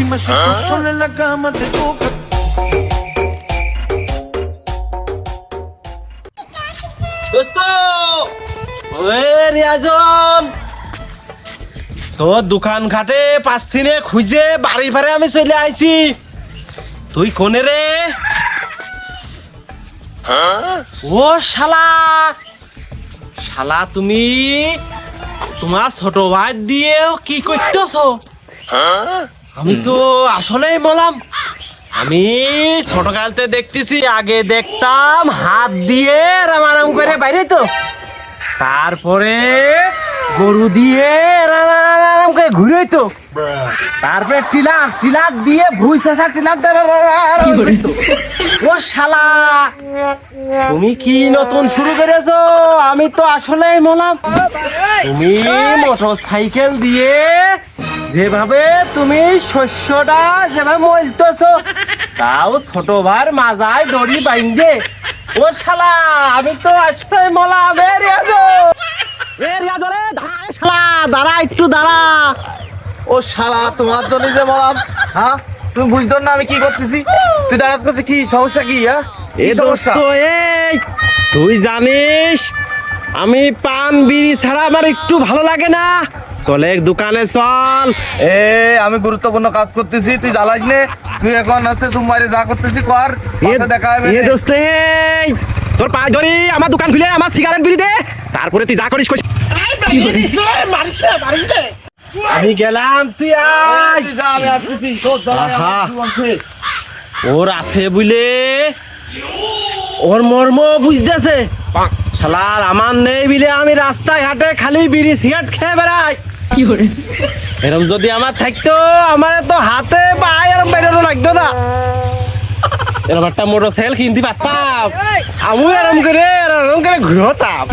Dime si tú sola en la cama te toca. দোস্ত ওরে রিয়াজন তোর দোকান ঘাটে পাচ্ছি নে খুঁজে বাড়ি ফারে আমি চলে আইছি তুই কোনে রে ও শালা শালা তুমি তোমার ছোট ভাই দিয়েও কি করতেছো আমি তো আসলেই বললাম আমি ছোটকালতে দেখতেছি আগে দেখতাম হাত দিয়ে রামারাম করে বাইরে তো তারপরে গরু দিয়ে রামারাম করে ঘুরে তো তারপরে টিলাক দিয়ে ভুই চাষা টিলাক ও শালা তুমি কি নতুন শুরু করেছো আমি তো আসলেই বললাম তুমি মোটর সাইকেল দিয়ে যেভাবে তুমি শস্যটা যেভাবে মজতেছো তাও ছোট ভাইয়ের মাজায় দড়ি বাইন্ধে ও শালা আমি তো আসলে মলা রিয়াজো রে শালা দাঁড়া একটু দাঁড়া ও শালা তোমার জন্য যে বললাম, হ্যাঁ তুমি বুঝতো না আমি কি করতেছি, তুই দাঁড়াত করছিস, কি সমস্যা কি? হ্যাঁ এ দোস্ত এই তুই জানিস আমি পান বিড়ি ছাড়া আমার একটু ভালো লাগে না চলে দোকানে চল এ আমি গুরুত্বপূর্ণ কাজ করতেছি, তুই জ্বালাস নে। তুই এখন আছে তোমার যা করতেছি কর, পরে দেখা হবে। এ দোস্ত এই তোর পাঁচ ধরি আমার দোকান খুলে আমার সিগারেট বিড়ি দে তারপরে তুই যা করিস করিস আমি গেলাম তুই আয় যা, আমি আসতেছি, তোর জ্বালায় আমার আহা। কিছু বলছে। ওর আছে বুঝলে ওর মর্ম বুঝতেছে শালার আমার নেই বিলে আমি রাস্তায় ঘাটে খালি বিড়ি সিগারেট খেয়ে বেড়াই এরকম যদি আমার থাকতো আমার তো হাতে পায়ে এরকম বেরোনো লাগতো না এরকম একটা মোটর সাইকেল কিনতে পারতাম আমি এরকম করে ঘুরতাম